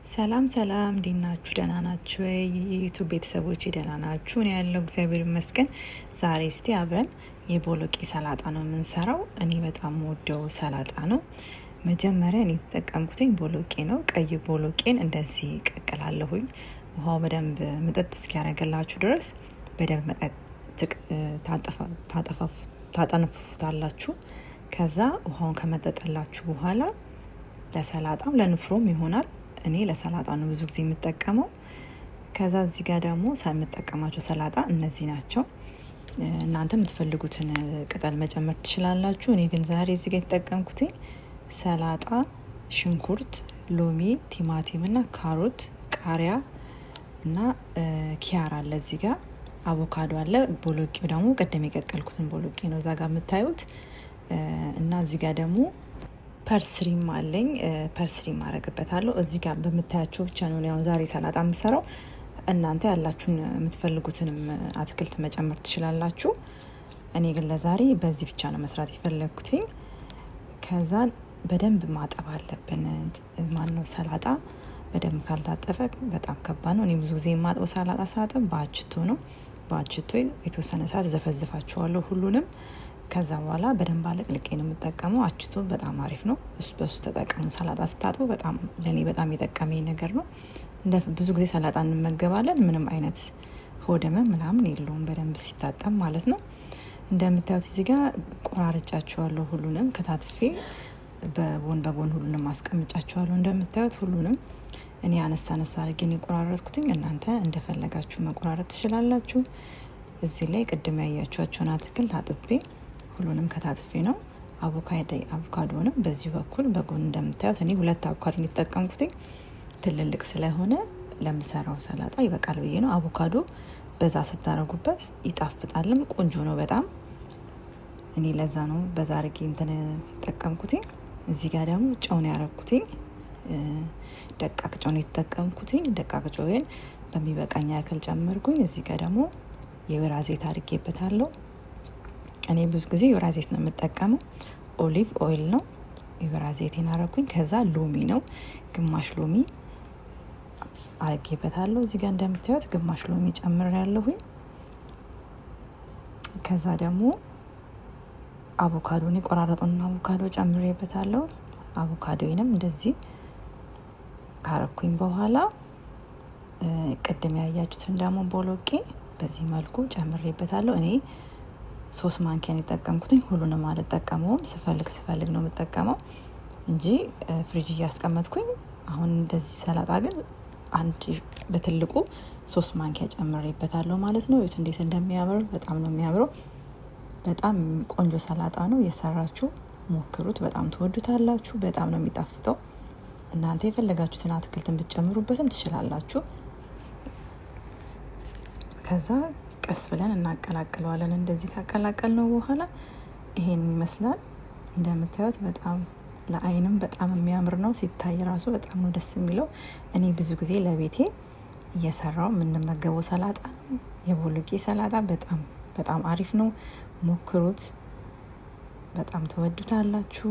ሰላም ሰላም፣ እንዴት ናችሁ? ደህና ናችሁ? የዩቱብ ቤተሰቦች ደህና ናችሁ? እኔ ያለው እግዚአብሔር ይመስገን። ዛሬ እስቲ አብረን የቦሎቄ ሰላጣ ነው የምንሰራው። እኔ በጣም ወደው ሰላጣ ነው። መጀመሪያ እኔ የተጠቀምኩትኝ ቦሎቄ ነው። ቀይ ቦሎቄን እንደዚህ ቀቅላለሁኝ። ውሃው በደንብ ምጥጥ እስኪያደርግላችሁ ድረስ በደንብ ታጠነፍፉታላችሁ። ከዛ ውሃውን ከመጠጠላችሁ በኋላ ለሰላጣም ለንፍሮም ይሆናል። እኔ ለሰላጣ ነው ብዙ ጊዜ የምጠቀመው። ከዛ እዚህ ጋር ደግሞ የምጠቀማቸው ሰላጣ እነዚህ ናቸው። እናንተ የምትፈልጉትን ቅጠል መጨመር ትችላላችሁ። እኔ ግን ዛሬ እዚህ ጋር የተጠቀምኩትኝ ሰላጣ፣ ሽንኩርት፣ ሎሚ፣ ቲማቲም እና ካሮት፣ ቃሪያ እና ኪያር አለ። እዚህ ጋር አቮካዶ አለ። ቦሎቄው ደግሞ ቀደም የቀቀልኩትን ቦሎቄ ነው እዛ ጋር የምታዩት። እና እዚህ ጋር ደግሞ ፐርስሪም አለኝ። ፐርስሪም አረግበታለሁ። እዚህ ጋር በምታያቸው ብቻ ነው ያው ዛሬ ሰላጣ የምሰራው። እናንተ ያላችሁን የምትፈልጉትንም አትክልት መጨመር ትችላላችሁ። እኔ ግን ለዛሬ በዚህ ብቻ ነው መስራት የፈለግኩትኝ። ከዛ በደንብ ማጠብ አለብን። ማነው ሰላጣ በደንብ ካልታጠበ በጣም ከባድ ነው። እኔ ብዙ ጊዜ የማጥበው ሰላጣ ሳጥብ በአችቶ ነው። በአችቶ የተወሰነ ሰዓት ዘፈዝፋቸዋለሁ ሁሉንም። ከዛ በኋላ በደንብ አለቅልቄ ነው የምጠቀመው። አችቶ በጣም አሪፍ ነው። በሱ ተጠቀሙ። ሰላጣ ስታጥቡ በጣም ለኔ በጣም የጠቀመኝ ነገር ነው። ብዙ ጊዜ ሰላጣ እንመገባለን። ምንም አይነት ሆደመም ምናምን የለውም በደንብ ሲታጠብ ማለት ነው። እንደምታዩት እዚህ ጋር ቆራርጫቸዋለሁ ሁሉንም ከታትፌ በጎን ሁሉንም አስቀምጫቸዋለሁ። እንደምታዩት ሁሉንም እኔ አነሳ አድርጌ ነው የቆራረጥኩትኝ። እናንተ እንደፈለጋችሁ መቆራረጥ ትችላላችሁ። እዚህ ላይ ቅድም ያያችኋቸውን አትክልት አጥቤ ሁሉንም ከታትፌ ነው። አቮካዶንም በዚህ በኩል በጎን እንደምታዩት እኔ 2 አቮካዶ የተጠቀምኩትኝ ትልልቅ ስለሆነ ለምሰራው ሰላጣ ይበቃል ብዬ ነው። አቮካዶ በዛ ስታረጉበት ይጣፍጣልም ቆንጆ ነው በጣም። እኔ ለዛ ነው በዛ አርጌ የተጠቀምኩትኝ። እዚህ ጋር ደግሞ ጨው ነው ያረኩትኝ። ደቃቅ ጨው ነው የተጠቀምኩትኝ። ደቃቅ ጨውን በሚበቃኝ ያክል ጨመርኩኝ። እዚህ ጋር ደግሞ የወይራ ዘይት አድርጌበታለሁ። እኔ ብዙ ጊዜ የወይራ ዘይት ነው የምጠቀመው። ኦሊቭ ኦይል ነው። የወይራ ዘይቴን አረኩኝ። ከዛ ሎሚ ነው፣ ግማሽ ሎሚ አድርጌበታለሁ። እዚህ ጋር እንደምታዩት ግማሽ ሎሚ ጨምሬያለሁኝ። ከዛ ደግሞ አቮካዶን የቆራረጠውን አቮካዶ ጨምሬበታለሁ። አቮካዶንም እንደዚህ ካረኩኝ በኋላ ቅድም ያያችሁትን ደግሞ ቦሎቄ በዚህ መልኩ ጨምሬበታለሁ። እኔ 3 ማንኪያን የተጠቀምኩትኝ። ሁሉንም አልጠቀመውም። ስፈልግ ነው የምጠቀመው እንጂ ፍሪጅ እያስቀመጥኩኝ። አሁን እንደዚህ ሰላጣ ግን አንድ በትልቁ 3 ማንኪያ ጨምሬበታለሁ ማለት ነው። እዩት እንዴት እንደሚያምር። በጣም ነው የሚያምረው። በጣም ቆንጆ ሰላጣ ነው። የሰራችሁ ሞክሩት። በጣም ትወዱታላችሁ። በጣም ነው የሚጣፍጠው። እናንተ የፈለጋችሁትን አትክልትን ብትጨምሩበትም ትችላላችሁ። ከዛ ቀስ ብለን እናቀላቅለዋለን። እንደዚህ ካቀላቀል ነው በኋላ ይሄን ይመስላል። እንደምታዩት በጣም ለአይንም በጣም የሚያምር ነው። ሲታይ ራሱ በጣም ነው ደስ የሚለው። እኔ ብዙ ጊዜ ለቤቴ እየሰራው የምንመገበው ሰላጣ ነው። የቦሎቄ ሰላጣ በጣም አሪፍ ነው። ሞክሩት። በጣም ትወዱታላችሁ።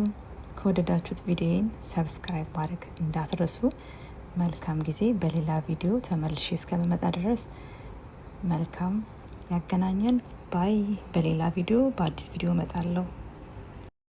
ከወደዳችሁት ቪዲዮን ሰብስክራይብ ማድረግ እንዳትረሱ። መልካም ጊዜ። በሌላ ቪዲዮ ተመልሼ እስከመመጣ ድረስ መልካም ያገናኘን ባይ። በሌላ ቪዲዮ በአዲስ ቪዲዮ እመጣለሁ።